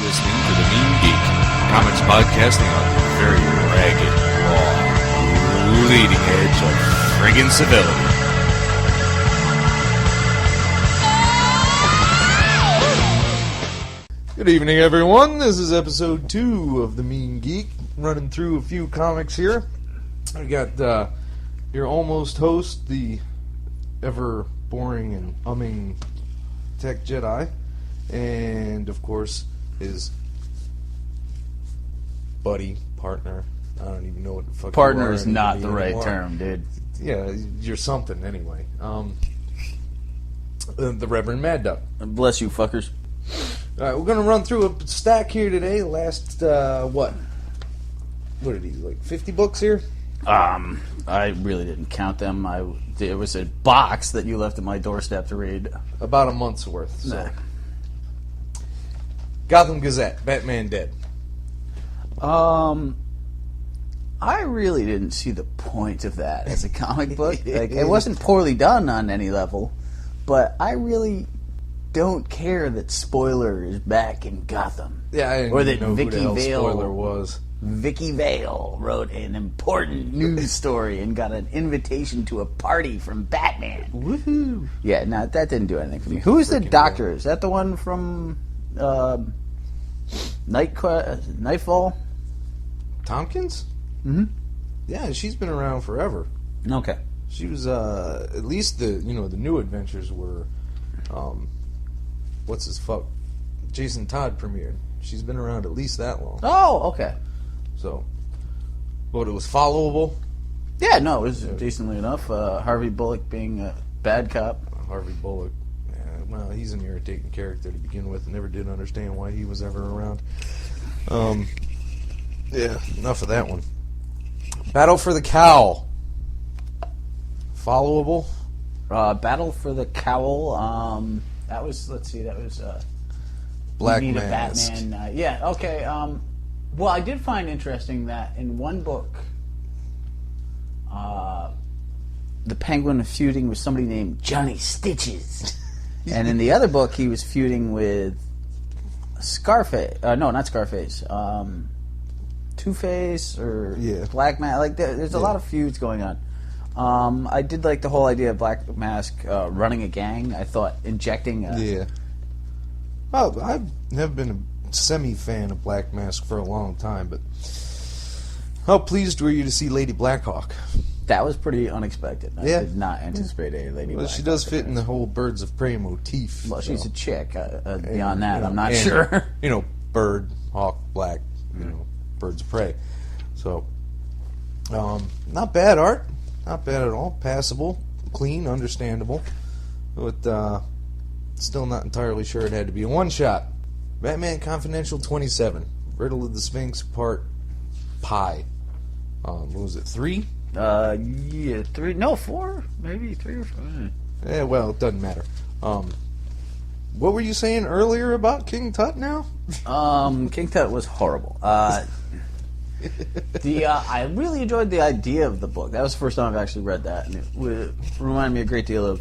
listening to The Mean Geek, comics podcasting on the very ragged, raw, leading edge of friggin' civility. Good evening, everyone. This is episode 2 of The Mean Geek, running through a few comics here. I got your almost host, the ever boring and umming Tech Jedi, and of course his buddy, partner. I don't even know what the fuck. Partner is not the right term, dude. Yeah, you're something anyway. The Reverend Mad Duck. Bless you, fuckers. All right, we're gonna run through a stack here today. Last what did he like? 50 books here. I really didn't count them. It was a box that you left at my doorstep to read. About a month's worth. So. Nah. Gotham Gazette, Batman Dead. I really didn't see the point of that as a comic book. Like, it wasn't poorly done on any level, but I really don't care that Spoiler is back in Gotham. Yeah, I didn't or even that know Vicky who the hell Vale Spoiler was. Vicky Vale wrote an important news story and got an invitation to a party from Batman. Woohoo! Yeah, no, that didn't do anything for me. Who's the doctor? Is that the one from Nightfall? Tompkins? Mm-hmm. Yeah, she's been around forever. Okay. She was at least the New Adventures were what's his fuck? Jason Todd premiered. She's been around at least that long. Oh, okay. So, but it was followable. Yeah, no, it was decently enough. Harvey Bullock being a bad cop. Harvey Bullock, well, he's an irritating character to begin with. Never did understand why he was ever around. Yeah, enough of that one. Battle for the Cowl. Followable. Battle for the Cowl. That was, let's see, that was Black Need Mask. a Batman. Yeah, okay. Well, I did find interesting that in one book, the Penguin was feuding with somebody named Johnny Stitches. And in the other book, he was feuding with Scarface. No, not Scarface. Two-Face or Black Mask. Like, there's a lot of feuds going on. I did like the whole idea of Black Mask running a gang. I thought injecting Well, I have been a semi-fan of Black Mask for a long time, but how pleased were you to see Lady Blackhawk? That was pretty unexpected. I did not anticipate a Lady Blackhawk. Well, she does fit in the whole Birds of Prey motif. Well, she's a chick. Beyond that, I'm not sure. Bird, hawk, black, Birds of Prey. So, not bad art. Not bad at all. Passable, clean, understandable. But still not entirely sure it had to be a one-shot. Batman Confidential 27. Riddle of the Sphinx Part Pi. What was it, 3? Yeah, 3. No, 4. Maybe 3 or 4. Yeah, well, it doesn't matter. What were you saying earlier about King Tut now? King Tut was horrible. I really enjoyed the idea of the book. That was the first time I've actually read that, and it reminded me a great deal of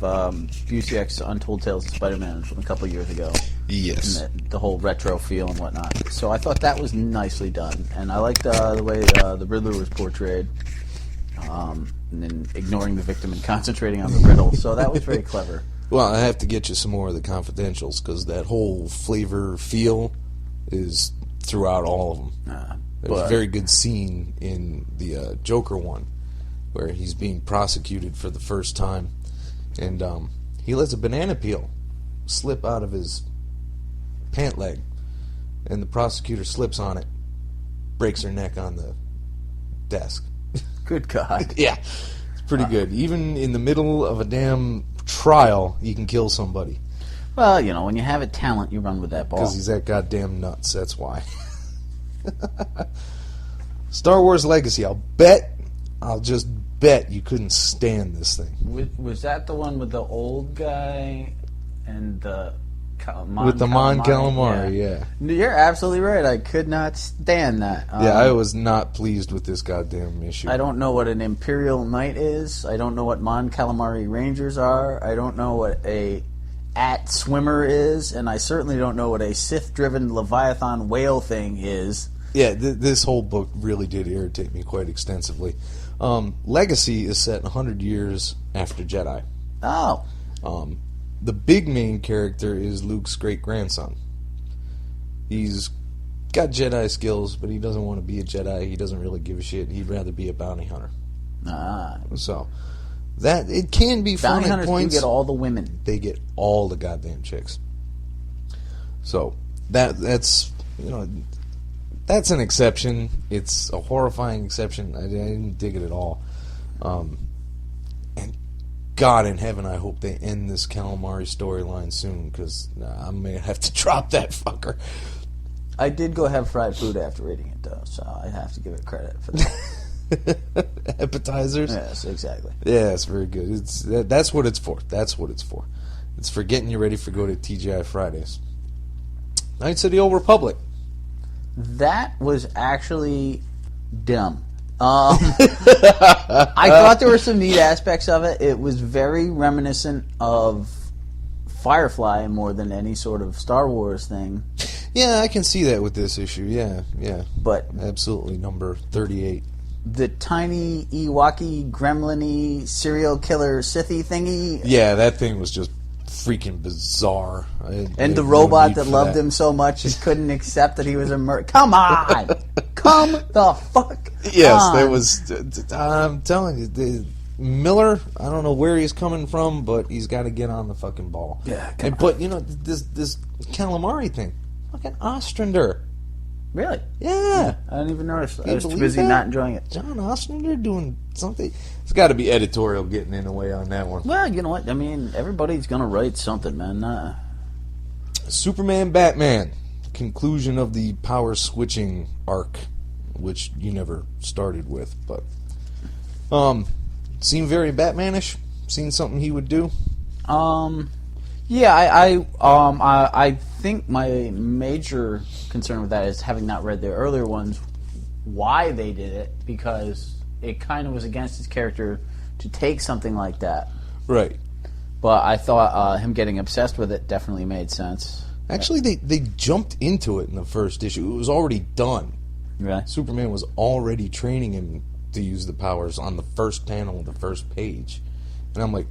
Busiek's Untold Tales of Spider-Man from a couple of years ago. Yes. And the whole retro feel and whatnot. So I thought that was nicely done, and I liked the way the Riddler was portrayed, and then ignoring the victim and concentrating on the riddle. So that was very clever. Well, I have to get you some more of the Confidentials, because that whole flavor feel is throughout all of them. There's a very good scene in the Joker one where he's being prosecuted for the first time, and he lets a banana peel slip out of his pant leg, and the prosecutor slips on it, breaks her neck on the desk. Good God. Yeah, it's pretty good. Even in the middle of a damn trial, you can kill somebody. Well, when you have a talent, you run with that ball. Because he's that goddamn nuts, that's why. Star Wars Legacy. I'll just bet you couldn't stand this thing. Was that the one with the old guy and the with the Mon Calamari? Yeah. You're absolutely right. I could not stand that. I was not pleased with this goddamn issue. I don't know what an Imperial Knight is. I don't know what Mon Calamari Rangers are. I don't know what a at swimmer is, and I certainly don't know what a Sith-driven Leviathan whale thing is. Yeah, this whole book really did irritate me quite extensively. Legacy is set 100 years after Jedi. Oh. The big main character is Luke's great-grandson. He's got Jedi skills, but he doesn't want to be a Jedi. He doesn't really give a shit. He'd rather be a bounty hunter. So, that it can be fun Bounty at hunters points. do get all the women. They get all the goddamn chicks. So, that's, you know, that's an exception. It's a horrifying exception. I didn't dig it at all. And God in heaven, I hope they end this calamari storyline soon, because I may have to drop that fucker. I did go have fried food after reading it, though, so I have to give it credit for that. Appetizers? Yes, exactly. Yeah, it's very good. That's what it's for. That's what it's for. It's for getting you ready for go to TGI Fridays. Knights of the Old Republic. That was actually dumb. I thought there were some neat aspects of it. It was very reminiscent of Firefly more than any sort of Star Wars thing. Yeah, I can see that with this issue. Yeah. But Absolutely, number 38. the tiny Ewok-y, gremlin-y, serial killer Sithy thingy, Yeah, that thing was just freaking bizarre. and the robot that loved him so much just couldn't accept that he was a murderer. Come on! Come the fuck Yes, on! there was. I'm telling you, Miller. I don't know where he's coming from, but he's got to get on the fucking ball. Yeah, but you know this calamari thing, fucking Ostrander. Really? Yeah, I didn't even notice. Can I you was too believe busy that? not enjoying it. John Ostrander doing something. It's got to be editorial getting in the way on that one. Well, you know what? I mean, everybody's gonna write something, man. Superman, Batman. Conclusion of the power switching arc, which you never started with, but seemed very Batmanish. Seen something he would do. Yeah, I think my major concern with that is having not read the earlier ones, why they did it, because it kind of was against his character to take something like that. Right. But I thought him getting obsessed with it definitely made sense. Actually, they jumped into it in the first issue. It was already done. Really? Superman was already training him to use the powers on the first panel of the first page. And I'm like,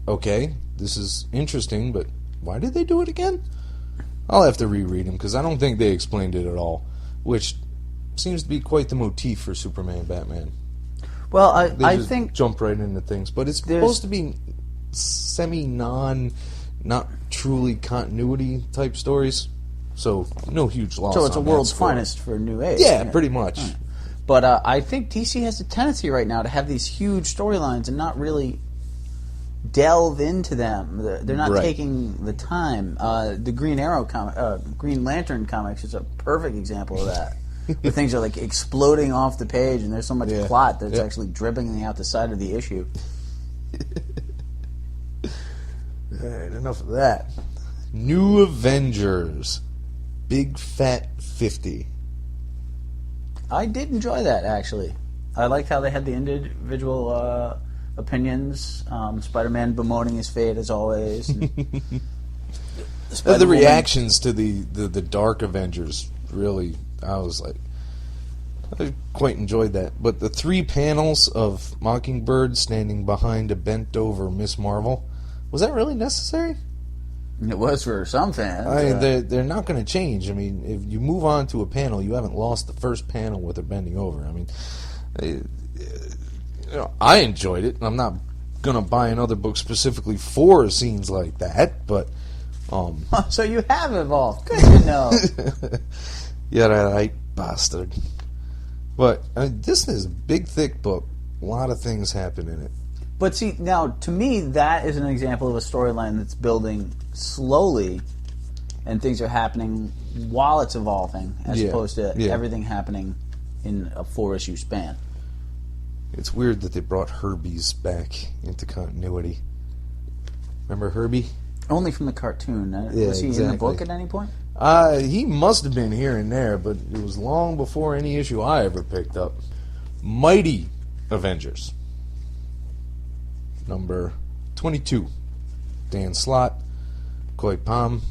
okay, this is interesting, but why did they do it again? I'll have to reread them, because I don't think they explained it at all, which seems to be quite the motif for Superman and Batman. Well, They I just think jump right into things, but it's supposed to be not truly continuity type stories, so no huge loss. so. It's a on that world's score. finest for New Age. Yeah, pretty much. But I think DC has a tendency right now to have these huge storylines and not really delve into them. They're not Right. taking the time. The Green Green Lantern comics is a perfect example of that. Where things are like exploding off the page, and there's so much plot that's actually dribbling out the side of the issue. All right, enough of that. New Avengers, Big Fat 50. I did enjoy that, actually. I liked how they had the individual opinions. Spider-Man bemoaning his fate, as always. And The Spider-Woman- reactions to the Dark Avengers, really, I was like, I quite enjoyed that. But the 3 panels of Mockingbird standing behind a bent-over Miss Marvel, was that really necessary? It was for some fans. I mean, they're not going to change. I mean, if you move on to a panel, you haven't lost the first panel with her bending over. I mean, I enjoyed it. I'm not going to buy another book specifically for scenes like that, but... So you have evolved. Good to know. Yeah, right, bastard. But this is a big, thick book. A lot of things happen in it. But see, now, to me, that is an example of a storyline that's building slowly, and things are happening while it's evolving, as opposed to everything happening in a 4-issue span. It's weird that they brought Herbie's back into continuity. Remember Herbie? Only from the cartoon. Was he in the book at any point? He must have been here and there, but it was long before any issue I ever picked up. Mighty Avengers. Number 22. Dan Slott. Koi Pam.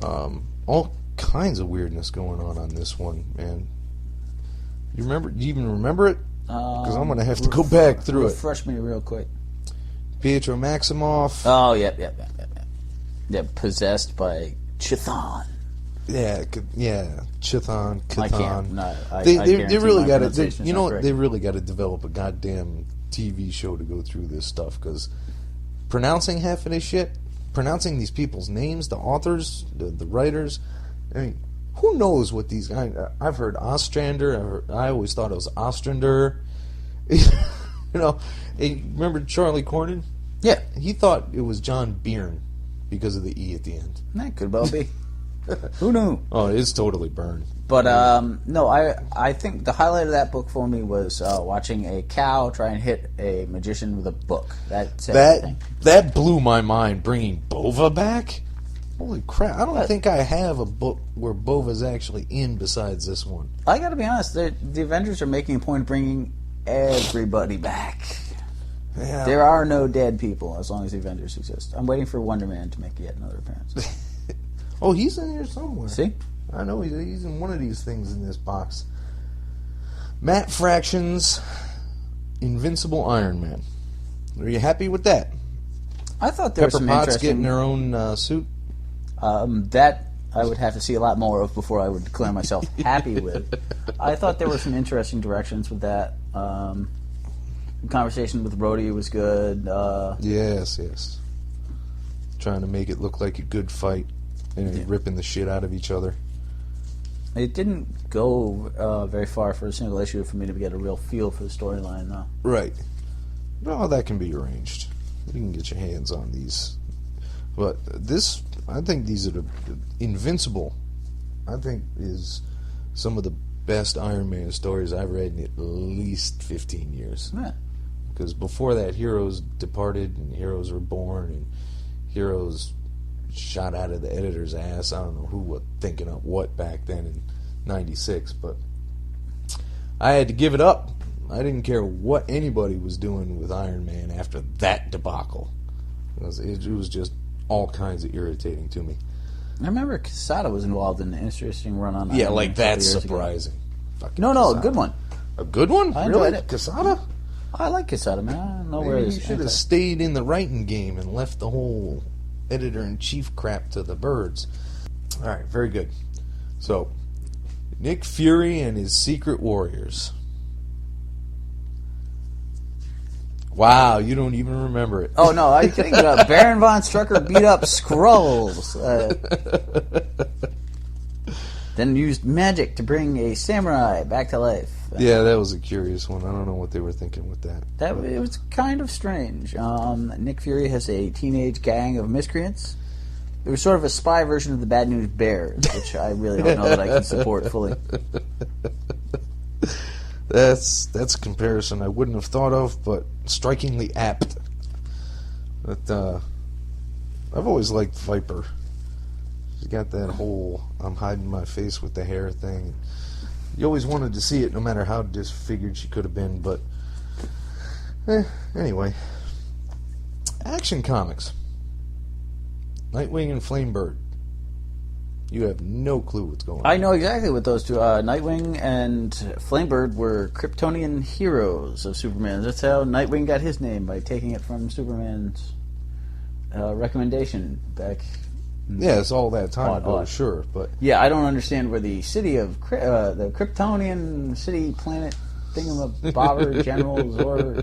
All kinds of weirdness going on this one, man. You remember? Do you even remember it? Because I'm going to have to go back through it. Refresh me real quick. Pietro Maximoff. Oh, yep. Yeah, possessed by Chthon. Yeah, Chthon, I can't. Cthon. No, They really got to. pronunciation's You not know what? correct. They really got to develop a goddamn TV show to go through this stuff, because pronouncing half of this shit, pronouncing these people's names, the authors, the writers. I mean, who knows what these guys? I've heard Ostrander. I always thought it was Ostrander. You know, remember Charlie Cornyn? Yeah, He thought it was John Byrne because of the E at the end. that could well be. Who knew? Oh, it's totally Byrne. But no, I think the highlight of that book for me was watching a cow try and hit a magician with a book. That's everything. That blew my mind. Bringing Bova back. Holy crap! I don't think I have a book where Bova's actually in besides this one. I got to be honest. The Avengers are making a point of bringing everybody back. Yeah. There are no dead people as long as the Avengers exist. I'm waiting for Wonder Man to make yet another appearance. Oh, he's in here somewhere. See? I know he's in one of these things in this box. Matt Fraction's Invincible Iron Man. Are you happy with that? I thought there was Pepper some Potts interesting. getting her own suit. That I would have to see a lot more of before I would declare myself happy with. I thought there were some interesting directions with that. The conversation with Rhodey was good. Yes. Trying to make it look like a good fight, and ripping the shit out of each other. It didn't go very far for a single issue for me to get a real feel for the storyline, though. Right. Well, that can be arranged. You can get your hands on these. But this, I think these are the Invincible, I think, is some of the best Iron Man stories I've read in at least 15 years. Yeah. Because before that, Heroes departed, and Heroes were born, and Heroes shot out of the editor's ass. I don't know who was thinking up what back then in 96, but I had to give it up. I didn't care what anybody was doing with Iron Man after that debacle. It was just all kinds of irritating to me. I remember Quesada was involved in an interesting run on Iron Man Like a couple that's years ago. surprising. Fucking No, Quesada. a good one. A good one? I really? enjoyed it. Quesada? I like Quesada, man. I don't know where Maybe it you is. should have stayed in the writing game and left the whole editor-in-chief crap to the birds. All right, very good. So, Nick Fury and his Secret Warriors. Wow, you don't even remember it. Oh, no, are you kidding? Baron von Strucker beat up Skrulls. Then used magic to bring a samurai back to life. Yeah, that was a curious one. I don't know what they were thinking with that. It was kind of strange. Nick Fury has a teenage gang of miscreants. It was sort of a spy version of the Bad News Bears, which I really don't know that I can support fully. That's a comparison I wouldn't have thought of, but strikingly apt. But I've always liked Viper. She's got that whole I'm hiding my face with the hair thing. You always wanted to see it, no matter how disfigured she could have been. But anyway, Action Comics. Nightwing and Flamebird. You have no clue what's going on. I know exactly what those two. Nightwing and Flamebird were Kryptonian heroes of Superman. That's how Nightwing got his name, by taking it from Superman's recommendation back. Yeah, it's all that time ago, Odd. sure, but Yeah, I don't understand where the city of the Kryptonian city planet thingamabobber General Zor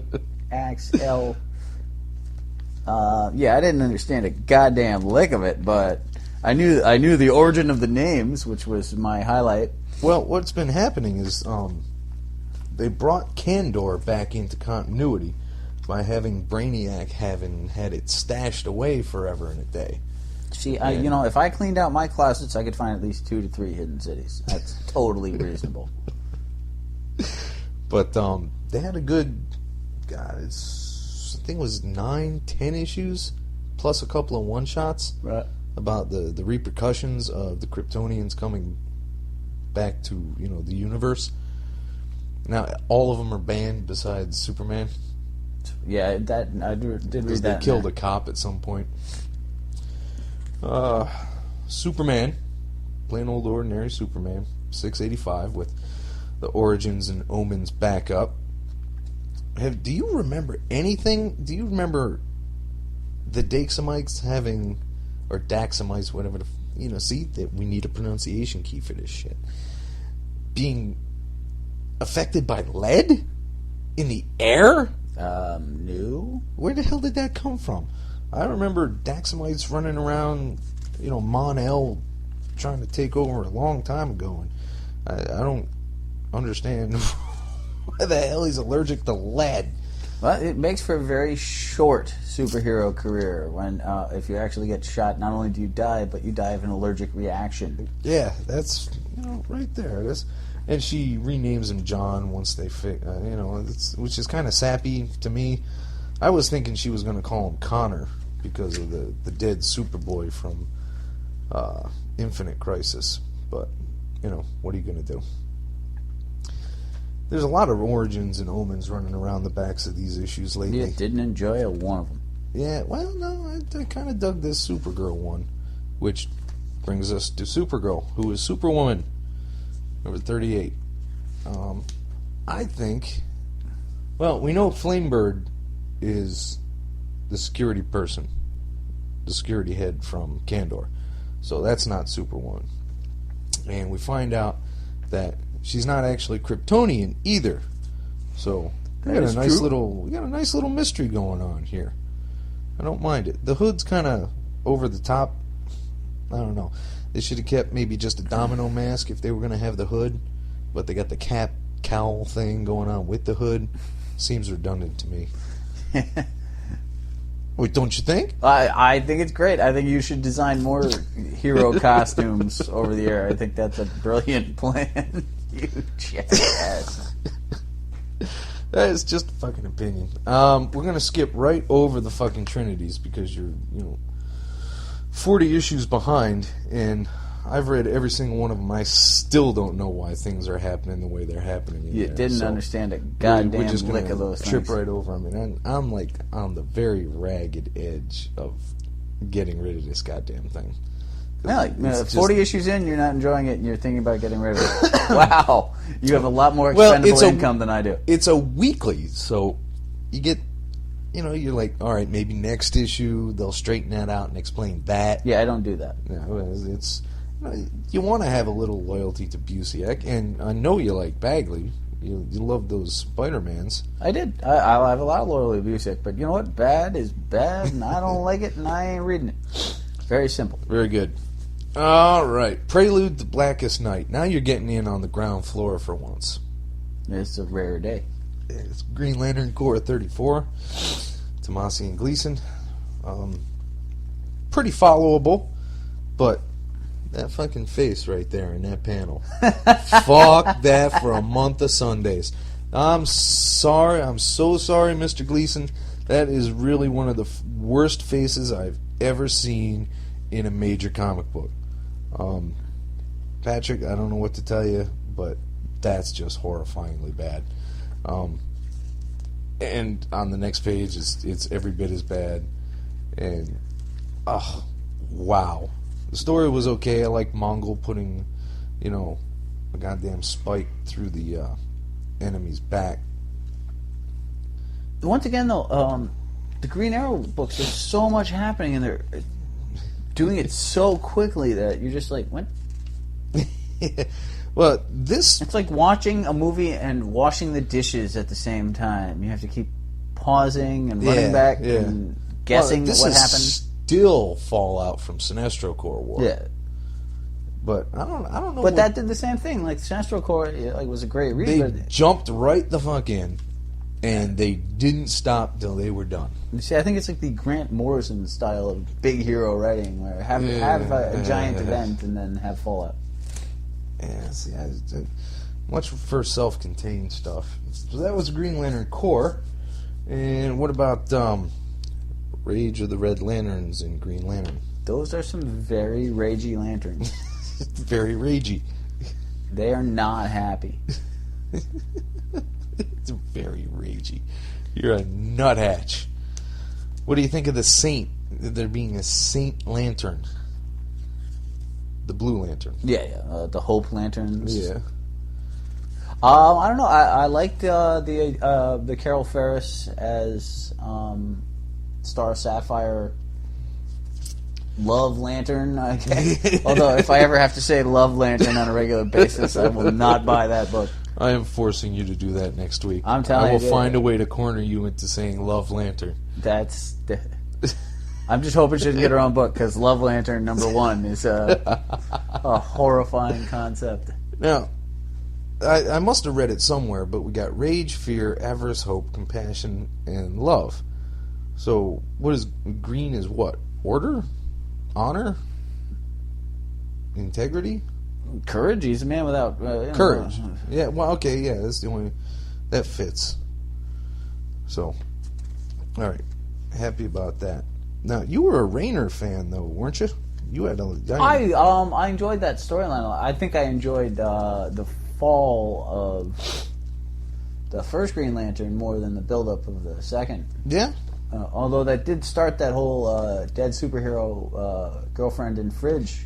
Axl. Yeah, I didn't understand a goddamn lick of it, but I knew the origin of the names, which was my highlight. well, what's been happening is they brought Kandor back into continuity by having Brainiac had it stashed away forever and a day. See, if I cleaned out my closets, I could find at least 2 to 3 hidden cities. That's totally reasonable. But they had a good, I think it was 9-10 issues, plus a couple of one-shots Right. about the repercussions of the Kryptonians coming back to, the universe. Now, all of them are banned besides Superman. Yeah, that I did read Because they that. killed a cop at some point. Superman, plain old ordinary Superman, 685 with the Origins and Omens backup. Do you remember anything? Do you remember the Daxamites having, or Daxamites, whatever, see, that we need a pronunciation key for this shit, being affected by lead in the air? No. Where the hell did that come from? I remember Daxamites running around, Mon-El trying to take over a long time ago, and I don't understand why the hell he's allergic to lead. Well, it makes for a very short superhero career when if you actually get shot, not only do you die, but you die of an allergic reaction. Yeah, that's right there. And she renames him John once they which is kind of sappy to me. I was thinking she was going to call him Connor because of the dead Superboy from Infinite Crisis. But, what are you going to do? There's a lot of Origins and Omens running around the backs of these issues lately. You didn't enjoy one of them. Yeah, well, no, I kind of dug this Supergirl one, which brings us to Supergirl, who is Superwoman, number 38. I think, well, we know Flamebird is the security person, the security head from Kandor, so that's not Superwoman. And we find out that she's not actually Kryptonian either. So we got a nice little mystery going on here. I don't mind it. The hood's kind of over the top. I don't know. They should have kept maybe just a domino mask if they were going to have the hood, but they got the cap cowl thing going on with the hood. Seems redundant to me. Wait, don't you think? I think it's great. I think you should design more hero costumes over the air. I think that's a brilliant plan. You jackass. That is just a fucking opinion. We're going to skip right over the fucking Trinities because you're, 40 issues behind, and I've read every single one of them. I still don't know why things are happening the way they're happening. You didn't understand a goddamn we're just lick of those trip things. right over them. And I'm like on the very ragged edge of getting rid of this goddamn thing. Yeah, 40 issues in, you're not enjoying it, and you're thinking about getting rid of it. Wow. You have a lot more expendable income than I do. It's a weekly, so you get, you're like, all right, maybe next issue they'll straighten that out and explain that. Yeah, I don't do that. It's you want to have a little loyalty to Busiek, and I know you like Bagley. You love those Spider-Mans. I did. I have a lot of loyalty to Busiek, but you know what? Bad is bad, and I don't like it, and I ain't reading it. Very simple. Very good. All right, Prelude to Blackest Night. Now you're getting in on the ground floor for once. It's a rare day. It's Green Lantern Corps 34, Tomasi and Gleason. Pretty followable, but that fucking face right there in that panel. Fuck that for a month of Sundays. I'm sorry. I'm so sorry, Mr. Gleason. That is really one of the worst faces I've ever seen in a major comic book. Patrick, I don't know what to tell you, but that's just horrifyingly bad. And on the next page, it's every bit as bad. And, wow. The story was okay. I like Mongol putting, a goddamn spike through the enemy's back. Once again, though, the Green Arrow books, there's so much happening, and they're doing it so quickly that you're just like, what? Well, this... It's like watching a movie and washing the dishes at the same time. You have to keep pausing and running back and guessing what happened. This is still fallout from Sinestro Corps War. Yeah. But I don't know. But that did the same thing. Like, Sinestro Corps was a great read. They jumped right the fuck in, and they didn't stop till they were done. You see, I think it's like the Grant Morrison style of big hero writing, where have a giant event and then have fallout. Yeah, see, I much prefer self-contained stuff. So that was Green Lantern Corps. And what about Rage of the Red Lanterns in Green Lantern? Those are some very ragey lanterns. Very ragey. They are not happy. It's very ragey. You're a nuthatch. What do you think of the Saint? There being a Saint Lantern. the Blue Lantern. Yeah. The Hope Lanterns. Yeah. I don't know. I liked the Carol Ferris as Star Sapphire Love Lantern. Okay. Although if I ever have to say Love Lantern on a regular basis, I will not buy that book. I am forcing you to do that next week. I'm telling you. I will find a way to corner you into saying Love Lantern. I'm just hoping she doesn't get her own book, because Love Lantern #1 is a horrifying concept. Now, I must have read it somewhere, but we got rage, fear, avarice, hope, compassion, and love. So, what is green? Is what? Order? Honor? Integrity? Courage. He's a man without courage. Yeah. Well, okay. Yeah, that's the only that fits. So, all right. Happy about that. Now, you were a Rainer fan, though, weren't you? You had a. I enjoyed that storyline. I think I enjoyed the fall of the first Green Lantern more than the build-up of the second. Yeah. Although that did start that whole dead superhero girlfriend in fridge.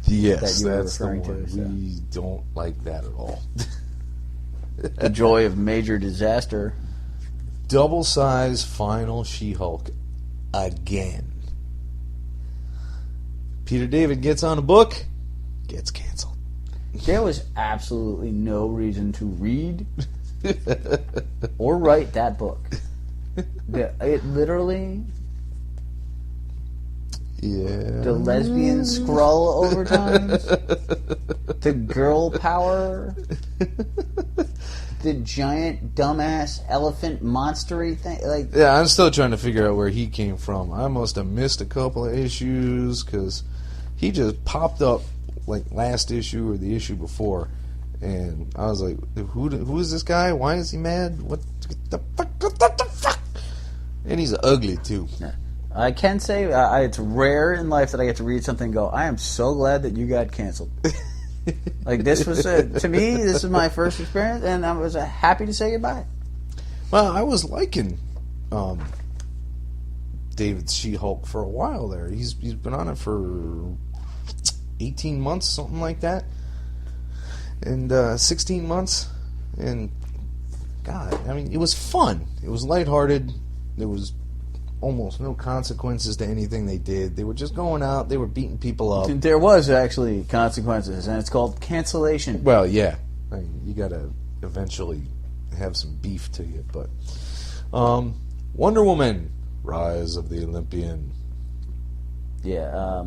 Yes, that you were that's the referring one. to. So. We don't like that at all. The joy of major disaster. Double-size final She-Hulk again. Peter David gets on a book, gets canceled. There was absolutely no reason to read or write that book. It literally... Yeah. The lesbian Skrull overtones, the girl power, the giant dumbass elephant monstery thing. Like, yeah, I'm still trying to figure out where he came from. I must have missed a couple of issues because he just popped up like last issue or the issue before, and I was like, "Who is this guy? Why is he mad? What the fuck? What the fuck?" And he's ugly too. Yeah. I can say it's rare in life that I get to read something and go, I am so glad that you got canceled. Like, this was, to me, this was my first experience, and I was happy to say goodbye. Well, I was liking David's She-Hulk for a while there. He's been on it for 18 months, something like that. And 16 months. And, God, I mean, it was fun. It was lighthearted. There was almost no consequences to anything they did. They were just going out. They were beating people up. There was actually consequences, and it's called cancellation. Well, yeah. I mean, you got to eventually have some beef to you. But Wonder Woman, Rise of the Olympian. Yeah.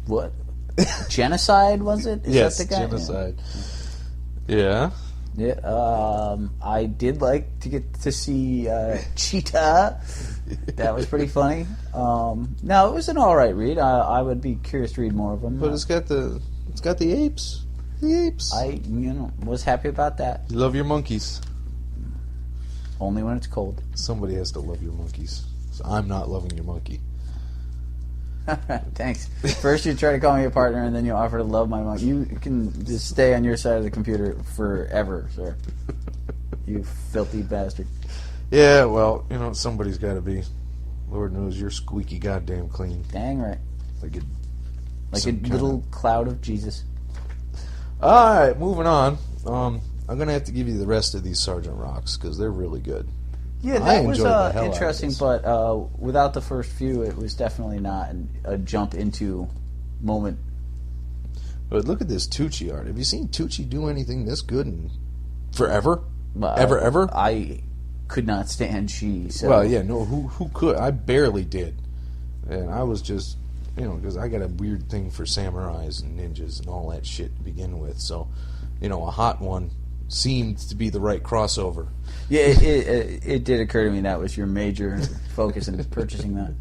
What? Genocide, was it? Is yes, that the guy? Genocide. Yeah. Yeah, I did like to get to see Cheetah. That was pretty funny. No, it was an all right read. I would be curious to read more of them. But it's got the apes. The apes. I was happy about that. You love your monkeys. Only when it's cold. Somebody has to love your monkeys. So I'm not loving your monkey. Thanks. First you try to call me a partner, and then you offer to love my monkey. You can just stay on your side of the computer forever, sir. You filthy bastard. Yeah, well, somebody's got to be. Lord knows you're squeaky goddamn clean. Dang right. Like a little cloud of Jesus. All right, moving on. I'm going to have to give you the rest of these Sergeant Rocks because they're really good. Yeah, that was interesting, but without the first few, it was definitely not a jump into moment. But look at this Tucci art. Have you seen Tucci do anything this good in forever? Ever? I could not stand she. So. Well, yeah, no, who could? I barely did. And I was just, because I got a weird thing for samurais and ninjas and all that shit to begin with. So, a hot one seemed to be the right crossover. Yeah, it did occur to me that was your major focus in purchasing that.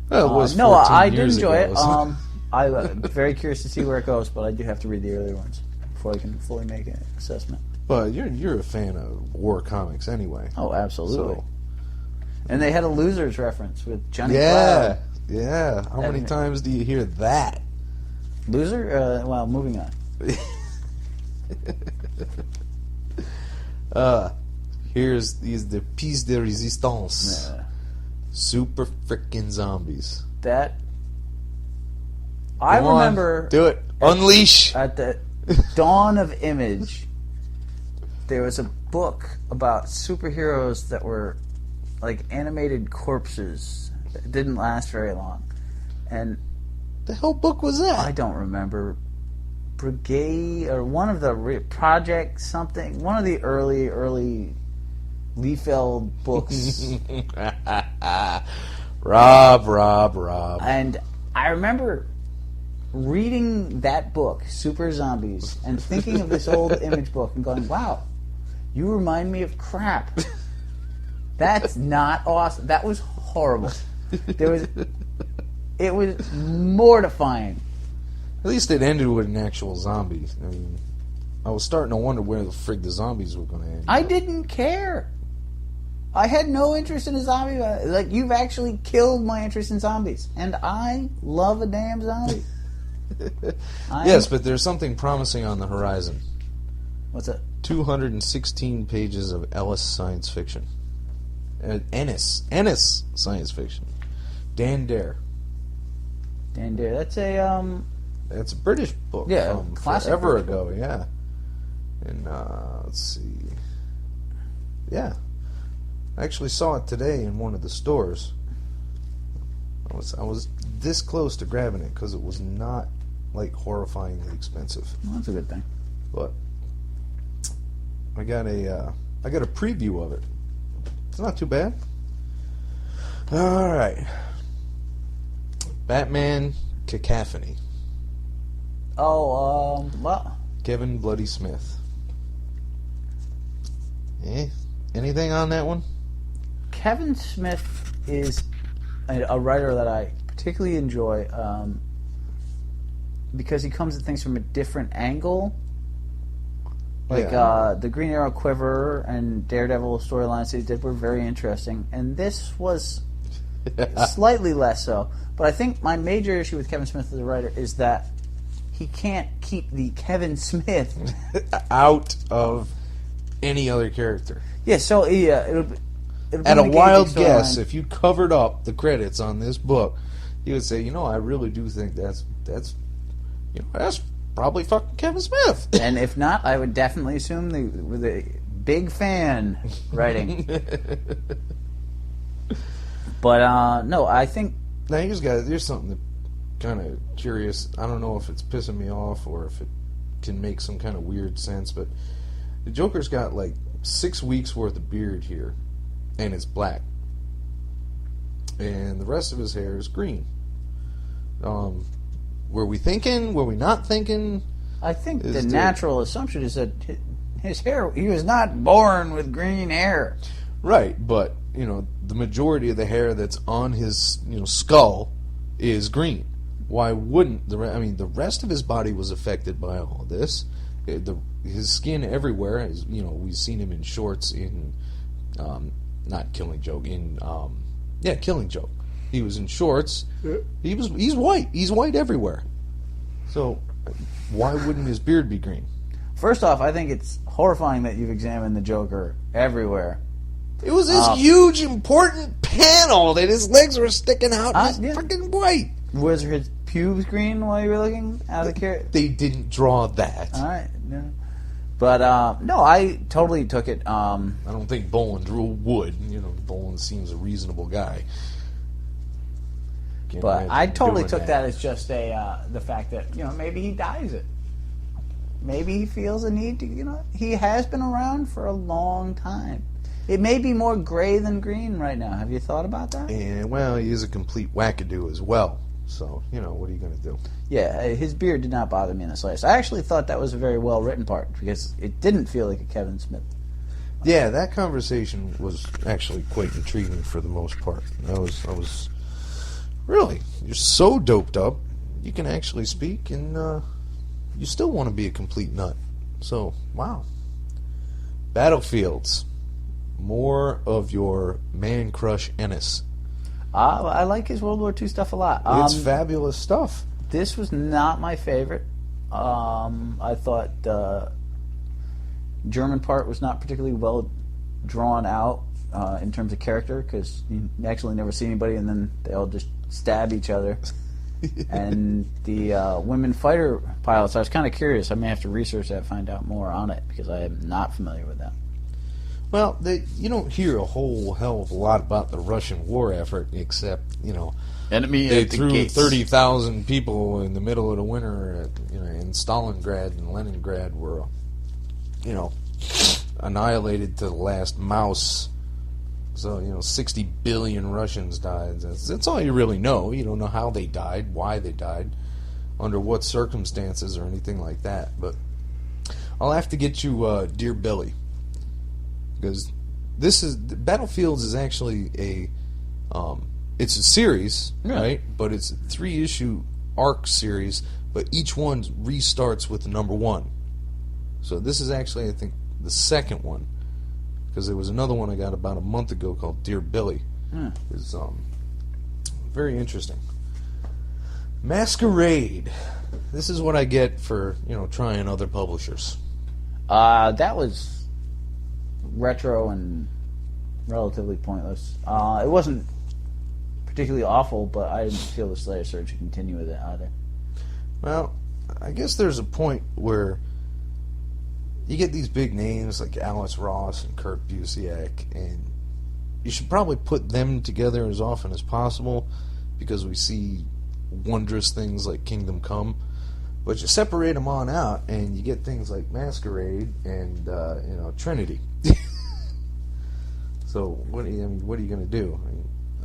Well, it was no, I did years enjoy ago, it. I'm very curious to see where it goes, but I do have to read the earlier ones before I can fully make an assessment. But you're a fan of war comics anyway. Oh, absolutely. So. And they had a Losers reference with Johnny Cloud. Cloud. Yeah. How many times do you hear that? Loser? Well, moving on. Here's the piece de resistance. Super frickin' zombies. That I Come on, remember do it. Unleash. at the dawn of Image, there was a book about superheroes that were like animated corpses that didn't last very long. And The hell book was that? I don't remember. Brigade or one of the Project something, one of the early Liefeld books. Rob. And I remember reading that book, Super Zombies, and thinking of this old Image book and going, wow, you remind me of crap. That's not awesome. That was horrible. It was mortifying. At least it ended with an actual zombie. I mean, I was starting to wonder where the frig the zombies were going to end. I didn't care. I had no interest in a zombie. Like, you've actually killed my interest in zombies. And I love a damn zombie. Yes, but there's something promising on the horizon. What's that? 216 pages of Ellis science fiction. Ennis science fiction. Dan Dare. Dan Dare. That's It's a British book from classic forever British ago, yeah. And let's see. Yeah. I actually saw it today in one of the stores. I was this close to grabbing it because it was not like horrifyingly expensive. well, that's a good thing. But I got a preview of it. It's not too bad. All right. Batman Cacophony. Oh, well, Kevin Bloody Smith. Anything on that one? Kevin Smith is a writer that I particularly enjoy because he comes at things from a different angle. Like the Green Arrow Quiver and Daredevil storylines that he did were very interesting, and this was slightly less so. But I think my major issue with Kevin Smith as a writer is that he can't keep the Kevin Smith out of any other character. Yeah, so it'll be At a like wild anything guess, storyline. if you covered up the credits on this book, you would say, I really do think that's probably fucking Kevin Smith. And if not, I would definitely assume the big fan writing. But no, I think Now, here's something that kind of curious. I don't know if it's pissing me off or if it can make some kind of weird sense, but the Joker's got like 6 weeks worth of beard here, and it's black, and the rest of his hair is green. Were we thinking? Were we not thinking? I think the natural assumption is that his hair. He was not born with green hair. Right, but the majority of the hair that's on his skull is green. Why wouldn't the rest of his body was affected by all this? His skin everywhere is we've seen him in shorts in not Killing Joke Killing Joke. He was in shorts. He's white. He's white everywhere. So why wouldn't his beard be green? First off, I think it's horrifying that you've examined the Joker everywhere. It was this huge, important panel that his legs were sticking out and he's yeah. fucking white. Was his pubes green while you were looking out of the carrot? They didn't draw that. All right, yeah. But no, I totally took it. I don't think Boland drew wood. Boland seems a reasonable guy. Can't But imagine I totally doing took that as just the fact that maybe he dyes it. Maybe he feels a need to. He has been around for a long time. It may be more gray than green right now. Have you thought about that? And well, he is a complete wackadoo as well. So what are you going to do? Yeah, his beard did not bother me in the slightest. I actually thought that was a very well written part because it didn't feel like a Kevin Smith. Yeah, that conversation was actually quite intriguing for the most part. I was really, you're so doped up, you can actually speak, and you still want to be a complete nut. So, wow. Battlefields. More of your man crush Ennis. I like his World War II stuff a lot. It's fabulous stuff. This was not my favorite. I thought the German part was not particularly well drawn out in terms of character because you actually never see anybody and then they all just stab each other. And the women fighter pilots, I was kind of curious. I may have to research that, find out more on it, because I am not familiar with that. Well, you don't hear a whole hell of a lot about the Russian war effort, except, Enemy they at the threw gates. 30,000 people in the middle of the winter in Stalingrad and Leningrad were, annihilated to the last mouse. So, 60 billion Russians died. That's all you really know. You don't know how they died, why they died, under what circumstances or anything like that. But I'll have to get you Dear Billy. Because Battlefields is actually it's a series, right? But it's a 3-issue arc series, but each one restarts with the number 1. So this is actually, I think, the second one, because there was another one I got about a month ago called Dear Billy. It's very interesting. Masquerade. This is what I get for trying other publishers. That was retro and relatively pointless. It wasn't particularly awful, but I didn't feel the slightest urge to continue with it either. Well, I guess there's a point where you get these big names like Alice Ross and Kurt Busiek, and you should probably put them together as often as possible, because we see wondrous things like Kingdom Come. But you separate them on out, and you get things like Masquerade and Trinity. So what are you going to do?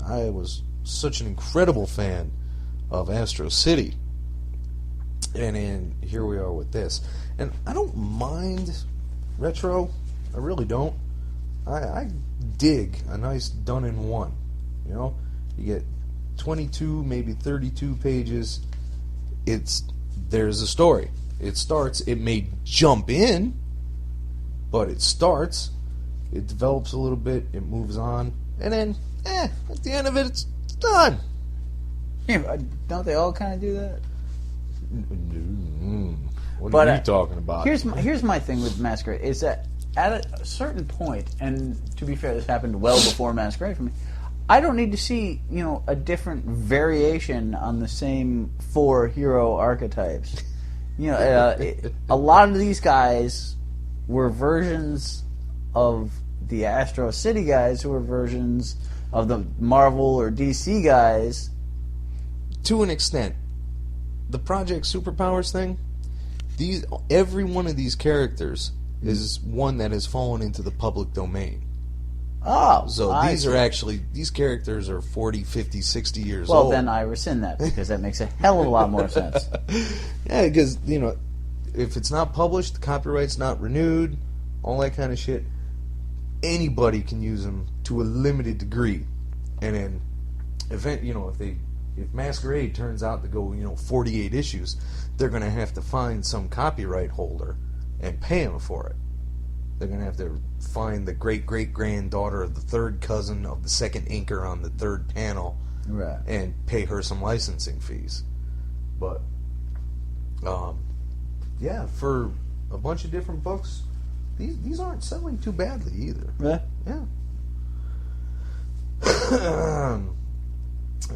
I was such an incredible fan of Astro City, and then here we are with this. And I don't mind retro. I really don't. I dig a nice done in one. You get 22, maybe 32 pages. There's a story. It starts. It may jump in, but it starts. It develops a little bit. It moves on, and then, at the end of it, it's done. Yeah, don't they all kind of do that? What are you talking about? Here's my thing with Masquerade is that at a certain point, and to be fair, this happened well before Masquerade for me. I don't need to see a different variation on the same 4 hero archetypes. A lot of these guys were versions of the Astro City guys, who were versions of the Marvel or DC guys. To an extent, the Project Superpowers thing. Every one of these characters is one that has fallen into the public domain. Oh, so these characters are 40, 50, 60 years old. Well, then I rescind that, because that makes a hell of a lot more sense. Yeah, because, if it's not published, the copyright's not renewed, all that kind of shit, anybody can use them to a limited degree. And then, if Masquerade turns out to go, 48 issues, they're going to have to find some copyright holder and pay them for it. They're going to have to find the great-great-granddaughter of the third cousin of the second inker on the third panel, right, and pay her some licensing fees. But, yeah, for a bunch of different books, these aren't selling too badly either. Yeah.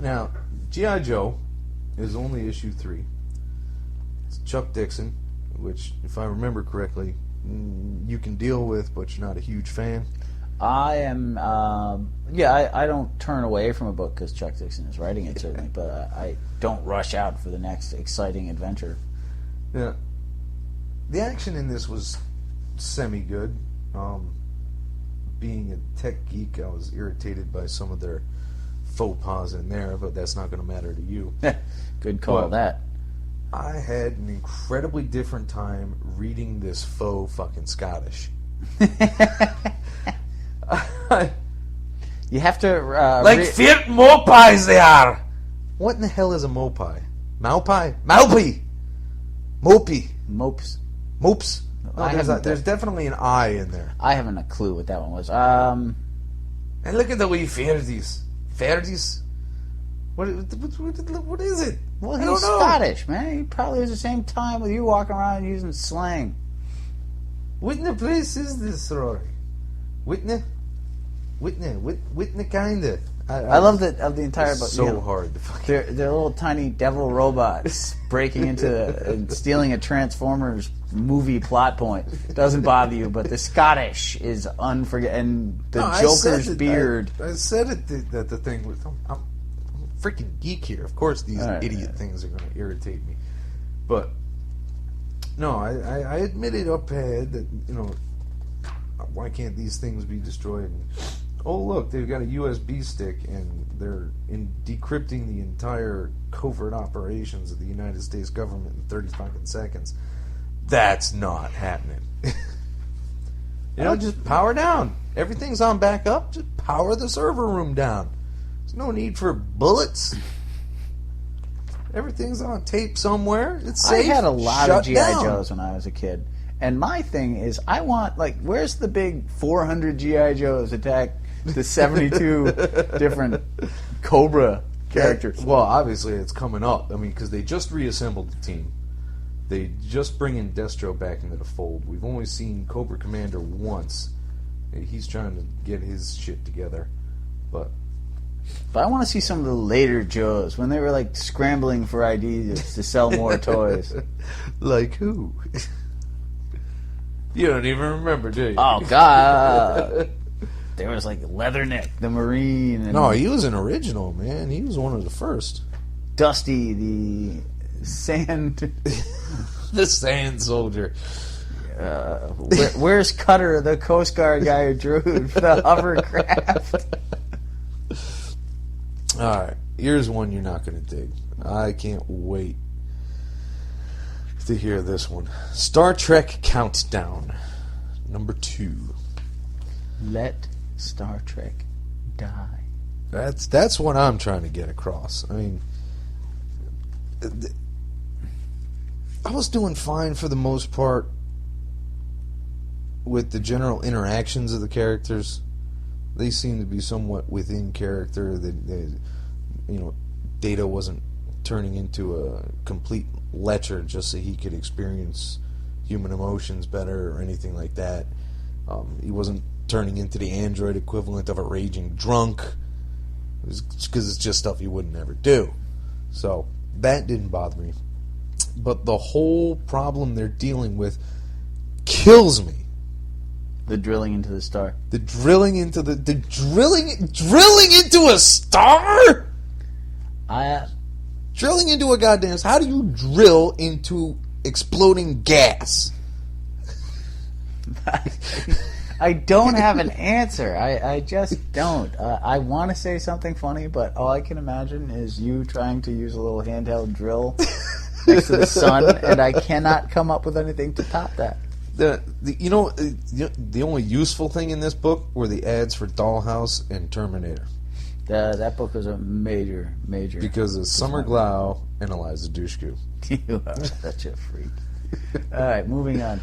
Now, G.I. Joe is only issue 3. It's Chuck Dixon, which, if I remember correctly, you can deal with, but you're not a huge fan. I am, I don't turn away from a book because Chuck Dixon is writing it, certainly, but I don't rush out for the next exciting adventure. Yeah. The action in this was semi-good. Being a tech geek, I was irritated by some of their faux pas in there, but that's not going to matter to you. Good call, that. I had an incredibly different time reading this faux fucking Scottish. You have to... like fit mopies they are! What in the hell is a mopi? Maupi? Maupie! Mopey. Mopes. Mopes. Oh, there's definitely an I in there. I haven't a clue what that one was. And look at the wee Ferdies. Ferdies? What is it? Well, he's Scottish, man. He probably has the same time with you walking around using slang. What in the place is this, Rory? Whitney kinda. I love that of the entire book. So hard to fucking... They're little tiny devil robots breaking into and stealing a Transformers movie plot point. Doesn't bother you, but the Scottish is unforgettable. And the Joker's beard. I said it that the thing was... I'm a freaking geek here. Of course these idiot things are going to irritate me. But, no, I admitted up ahead that, why can't these things be destroyed? And, oh, look, they've got a USB stick, and they're decrypting the entire covert operations of the United States government in 30 fucking seconds. That's not happening. Just power down. Everything's on backup. Just power the server room down. There's no need for bullets. Everything's on tape somewhere. It's safe. I had a lot of G.I. down. Joes when I was a kid. And my thing is, I want, where's the big 400 G.I. Joes attack the 72 different Cobra characters? Well, obviously it's coming up. I mean, because they just reassembled the team. They just bring in Destro back into the fold. We've only seen Cobra Commander once. He's trying to get his shit together. But I want to see some of the later Joes when they were scrambling for ideas to sell more toys. Like who? You don't even remember, do you? Oh God! There was Leatherneck, the Marine. And no, he was an original, man. He was one of the first. Dusty, the sand, the sand soldier. Where's Cutter, the Coast Guard guy who drew the hovercraft? All right, here's one you're not going to dig. I can't wait to hear this one. Star Trek Countdown, number 2. Let Star Trek die. That's what I'm trying to get across. I mean, I was doing fine for the most part with the general interactions of the characters. They seem to be somewhat within character. Data wasn't turning into a complete lecher just so he could experience human emotions better or anything like that. He wasn't turning into the android equivalent of a raging drunk, because it's just stuff he wouldn't ever do. So that didn't bother me. But the whole problem they're dealing with kills me. The drilling into the star. The drilling into drilling into a star? Drilling into a goddamn... How do you drill into exploding gas? I don't have an answer. I just don't. I want to say something funny, but all I can imagine is you trying to use a little handheld drill next to the sun, and I cannot come up with anything to top that. The only useful thing in this book were the ads for Dollhouse and Terminator. That book was a major... Because of Summer Glau and Eliza Dushku. You are such a freak. All right, moving on.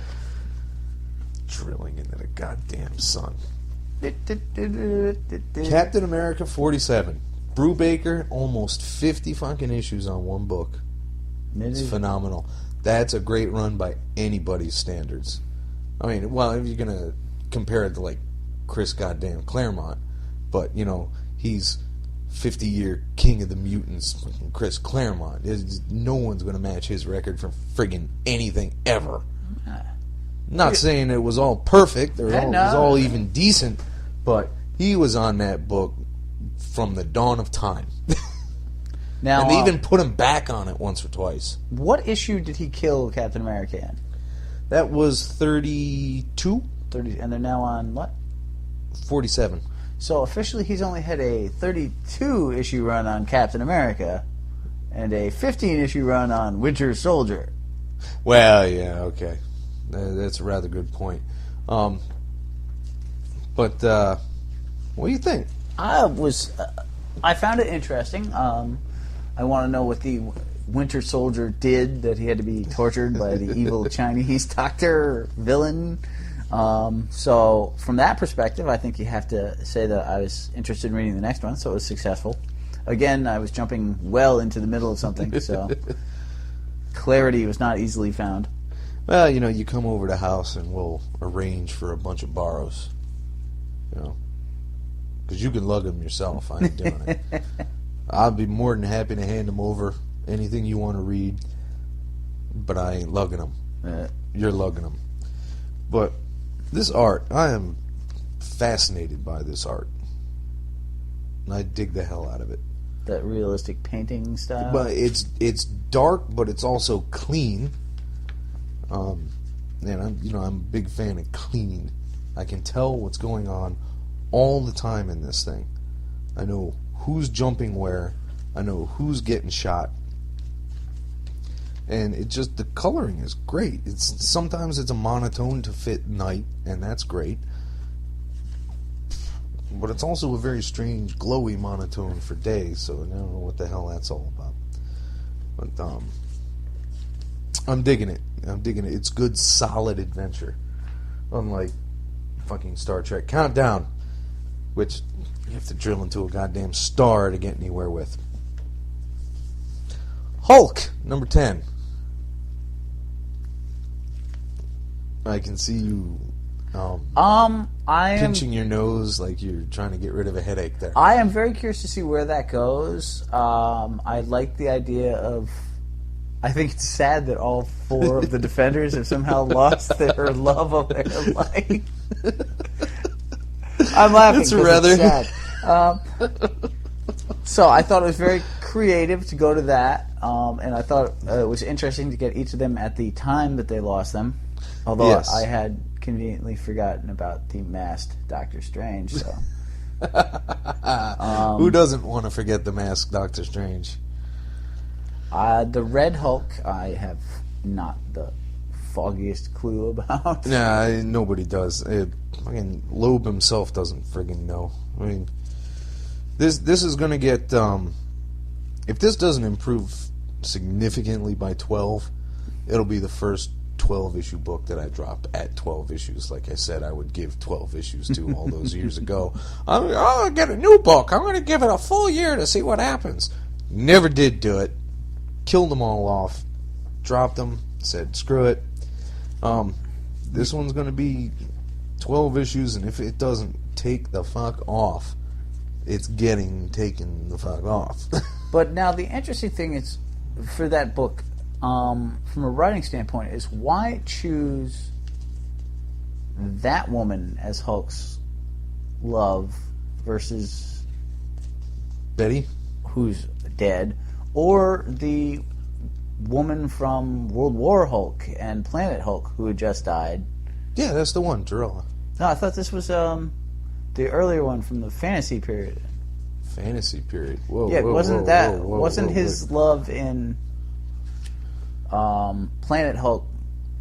Drilling into the goddamn sun. Captain America 47. Brubaker, almost 50 fucking issues on one book. It's phenomenal. That's a great run by anybody's standards. I mean, well, if you're going to compare it to, like, Chris goddamn Claremont, but, you know, he's 50-year king of the mutants, Chris Claremont. No one's going to match his record for friggin' anything ever. Not saying it was all perfect or it was all even decent, but he was on that book from the dawn of time. Now, and they even put him back on it once or twice. What issue did he kill Captain America in? That was 32? 30, and they're now on what? 47. So officially he's only had a 32-issue run on Captain America and a 15-issue run on Winter Soldier. Well, yeah, okay. That's a rather good point. But what do you think? I found it interesting. I want to know what the Winter Soldier did that he had to be tortured by the evil Chinese doctor villain. So from that perspective, I think you have to say that I was interested in reading the next one, so it was successful. Again, I was jumping well into the middle of something, so clarity was not easily found. Well, you know, you come over to the house and we'll arrange for a bunch of borrows. You know, Because you can lug them yourself. I ain't doing it. I'll be more than happy to hand them over. Anything you want to read. But I ain't lugging them. You're lugging them. But this art, I am fascinated by this art. And I dig the hell out of it. That realistic painting style? But it's dark, but it's also clean. And I'm a big fan of clean. I can tell what's going on all the time in this thing. I know who's jumping where. I know who's getting shot. And it just, the coloring is great. Sometimes it's a monotone to fit night, and that's great. But it's also a very strange, glowy monotone for day, so I don't know what the hell that's all about. But I'm digging it. It's good, solid adventure. Unlike fucking Star Trek Countdown, which you have to drill into a goddamn star to get anywhere with. Hulk, number 10. I can see you pinching your nose like you're trying to get rid of a headache there. I am very curious to see where that goes. I like the idea of... I think it's sad that all 4 of the Defenders have somehow lost their love of their life. I'm laughing because it's sad. So I thought it was very creative to go to that, and I thought it was interesting to get each of them at the time that they lost them. Although yes. I had conveniently forgotten about the masked Doctor Strange. So who doesn't want to forget the masked Doctor Strange? The Red Hulk, I have not the foggiest clue about. Nah, nobody does. Fucking Loeb himself doesn't friggin' know. I mean, this is gonna get. If this doesn't improve significantly by 12, it'll be the first 12-issue book that I drop at 12 issues. Like I said, I would give 12 issues to all those years ago. I'm going to get a new book. I'm going to give it a full year to see what happens. Never did do it. Killed them all off. Dropped them. Said, screw it. This one's going to be 12 issues, and if it doesn't take the fuck off, it's getting taken the fuck off. But now the interesting thing is, for that book, from a writing standpoint, is why choose that woman as Hulk's love versus Betty, who's dead, or the woman from World War Hulk and Planet Hulk who had just died? Yeah, that's the one, Jarella. No, I thought this was the earlier one from the fantasy period. Fantasy period. Whoa. Yeah, whoa, wasn't whoa, his love in Planet Hulk,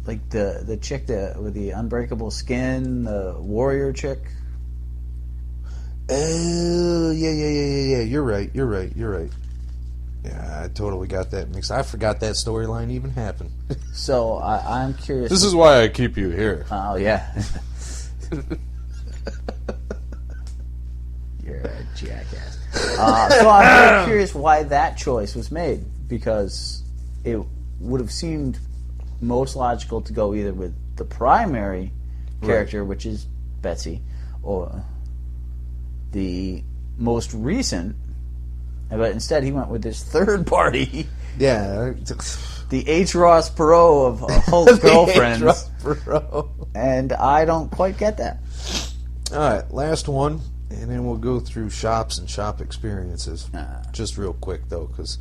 like the chick with the unbreakable skin, the warrior chick? Oh, yeah. You're right. Yeah, I totally got that mixed. I forgot that storyline even happened. So I'm curious. This is why I keep you here. Oh, yeah. You're a jackass. So I'm very curious why that choice was made, because it would have seemed most logical to go either with the primary character, right, which is Betsy, or the most recent, but instead he went with this third party. Yeah. The H. Ross Perot of Hulk's girlfriends. H. Ross Perot. And I don't quite get that. Alright, last one, and then we'll go through shops and shop experiences. Just real quick, though, because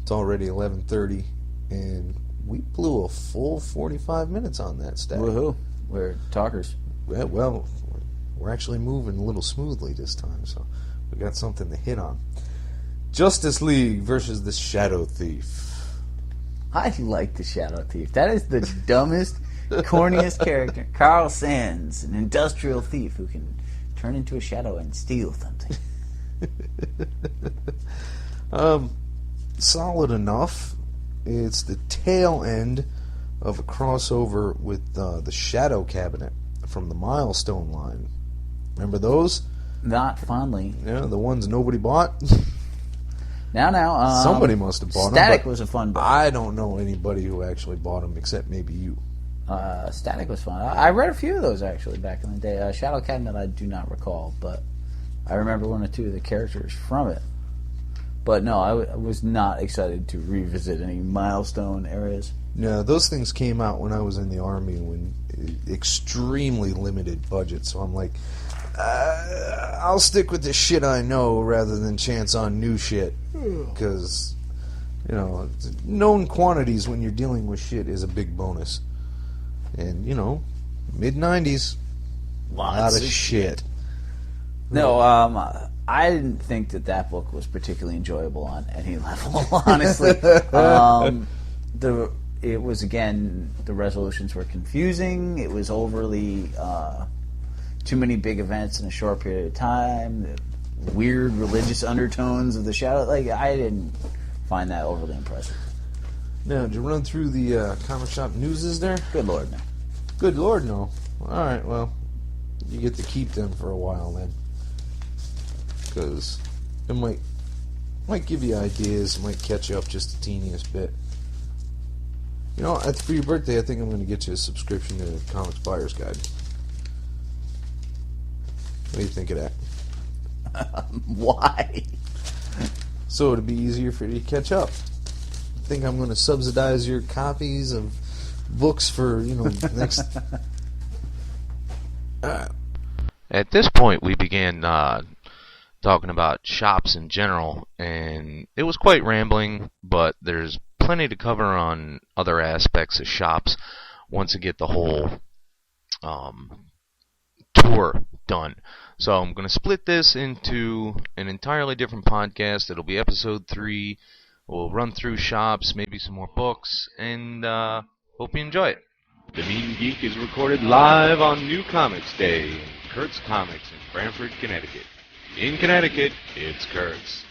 it's already 11:30, and we blew a full 45 minutes on that stack. Woohoo. We're talkers. Well, we're actually moving a little smoothly this time, so we got something to hit on. Justice League versus the Shadow Thief. I like the Shadow Thief. That is the dumbest, corniest character. Carl Sands, an industrial thief who can turn into a shadow and steal something. Solid enough. It's the tail end of a crossover with the Shadow Cabinet from the Milestone line. Remember those? Not fondly. Yeah, the ones nobody bought. Now. Somebody must have bought them. Static was a fun book. I don't know anybody who actually bought them except maybe you. Static was fun. I read a few of those actually back in the day. Shadow Cabinet I do not recall, but I remember one or two of the characters from it. But no, I was not excited to revisit any milestone areas. No, those things came out when I was in the Army, when extremely limited budget. So I'm like, I'll stick with the shit I know rather than chance on new shit. Because, known quantities when you're dealing with shit is a big bonus. And, mid-90s, lot of shit. No, I didn't think that book was particularly enjoyable on any level, honestly. It was, again, the resolutions were confusing. It was overly too many big events in a short period of time. The weird religious undertones of the shadow. Like, I didn't find that overly impressive. Now, did you run through the comic shop newses there? Good Lord, no. Good Lord, no. All right, well, you get to keep them for a while then. Because it might give you ideas, might catch you up just the teeniest bit. For your birthday, I think I'm going to get you a subscription to Comics Buyer's Guide. What do you think of that? Why? So it'll be easier for you to catch up. I think I'm going to subsidize your copies of books for, the next... At this point, we began talking about shops in general, and it was quite rambling, but there's plenty to cover on other aspects of shops once we get the whole tour done. So I'm going to split this into an entirely different podcast. It'll be episode 3. We'll run through shops, maybe some more books, and hope you enjoy it. The Mean Geek is recorded live on New Comics Day in Kurt's Comics in Branford, Connecticut. In Connecticut, it's Kurt's.